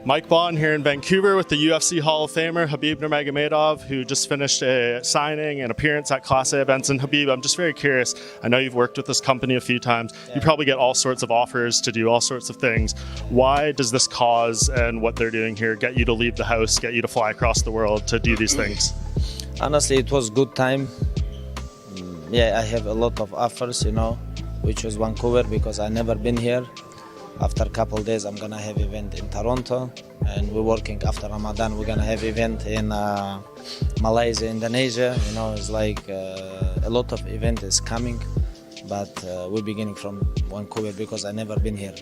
Mike Bond here in Vancouver with the UFC Hall of Famer Khabib Nurmagomedov, who just finished a signing and appearance at Class A events. And Khabib, I'm just very curious. I know you've worked with this company a few times. You probably get all sorts of offers to do all sorts of things. Why does this cause and what they're doing here get you to leave the house, get you to fly across the world to do these things? Honestly, it was good time. Yeah, I have a lot of offers, which was Vancouver because I never been here. After a couple of days, I'm gonna have event in Toronto, and we're working after Ramadan. We're gonna have event in Malaysia, Indonesia. It's like a lot of event is coming, but we're beginning from Vancouver because I never been here.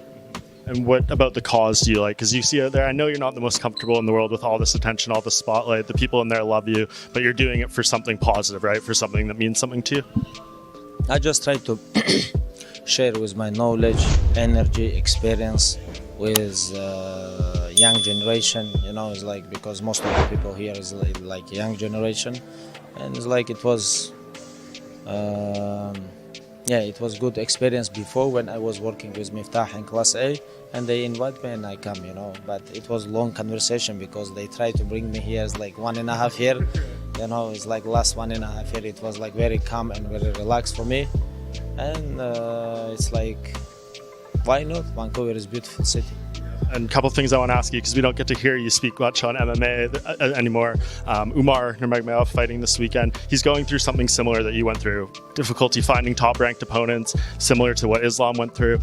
And what about the cause do you like? Because you see out there, I know you're not the most comfortable in the world with all this attention, all the spotlight. The people in there love you, but you're doing it for something positive, right? For something that means something to you. I just try to share with my knowledge, energy, experience with young generation. It's like because most of the people here is like young generation, and it's like it was it was good experience before when I was working with Miftah in Class A, and they invite me and I come, but it was long conversation because they try to bring me here. It's like 1.5 year, it's like last 1.5 year it was like very calm and very relaxed for me. And it's like, why not? Vancouver is a beautiful city. And a couple of things I want to ask you, because we don't get to hear you speak much on MMA anymore. Umar Nurmagomedov fighting this weekend. He's going through something similar that you went through. Difficulty finding top-ranked opponents, similar to what Islam went through.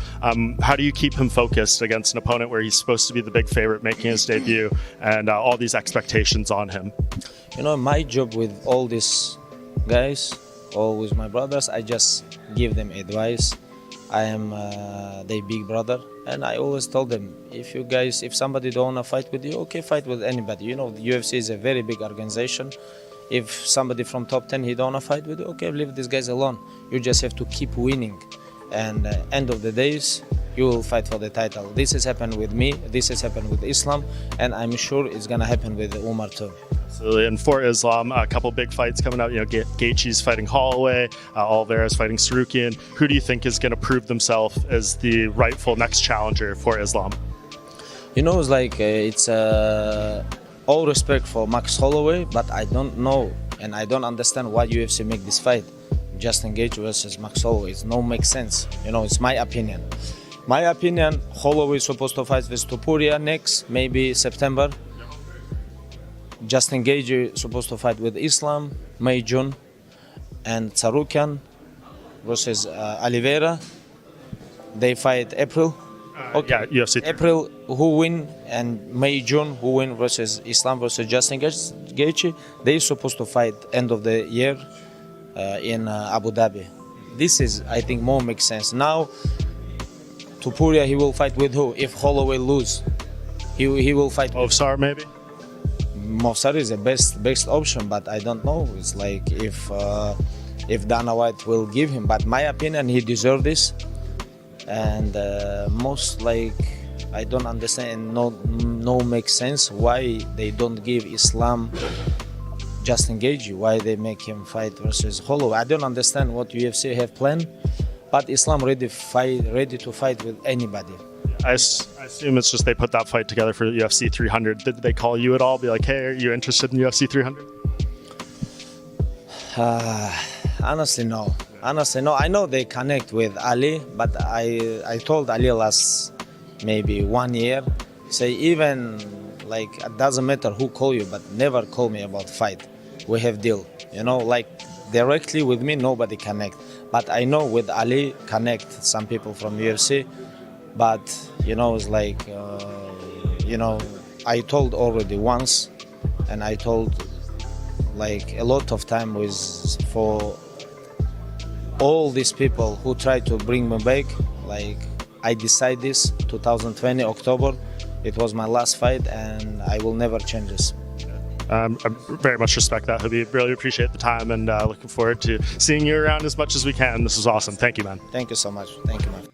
How do you keep him focused against an opponent where he's supposed to be the big favorite making his debut and all these expectations on him? My job with all these guys, all with my brothers, I just give them advice. I am their big brother, and I always told them, if somebody don't want to fight with you, okay, fight with anybody. The UFC is a very big organization. If somebody from top 10, he don't want to fight with you, okay, leave these guys alone. You just have to keep winning, and end of the days, you will fight for the title. This has happened with me, this has happened with Islam, and I'm sure it's gonna happen with Umar too. Absolutely. And for Islam, a couple big fights coming up. Gaethje's fighting Holloway, Oliveira's fighting Sarukian. Who do you think is going to prove themselves as the rightful next challenger for Islam? It's like it's all respect for Max Holloway, but I don't know and I don't understand why UFC make this fight. Justin Gaethje versus Max Holloway. It don't make sense. It's my opinion. My opinion, Holloway is supposed to fight with Topuria next, maybe September. Justin Gaethje is supposed to fight with Islam, May, June, and Sarukian versus Oliveira. They fight April. Okay, UFC. April, who win, and May, June, who win versus Islam versus Justin Gaethje. They supposed to fight end of the year in Abu Dhabi. This is, I think, more makes sense. Now, Topuria, he will fight with who? If Holloway lose, he will fight with Movsar, maybe? Movsar is the best option, but I don't know. It's like if Dana White will give him, but my opinion, he deserves this. And most like I don't understand, no makes sense why they don't give Islam Justin Gaethje, why they make him fight versus Holloway. I don't understand what UFC have planned, but Islam ready to fight with anybody. I assume it's just they put that fight together for UFC 300. Did they call you at all? Be like, hey, are you interested in UFC 300? Honestly, no. I know they connect with Ali, but I told Ali last maybe 1 year, say even like it doesn't matter who call you, but never call me about fight. We have deal, like directly with me nobody connect. But I know with Ali connect some people from UFC. But it's like I told already once, and I told like a lot of time for all these people who try to bring me back. Like I decided this 2020 October, it was my last fight, and I will never change this. I very much respect that, Khabib. Really appreciate the time, and looking forward to seeing you around as much as we can. This was awesome. Thank you, man. Thank you so much. Thank you, man.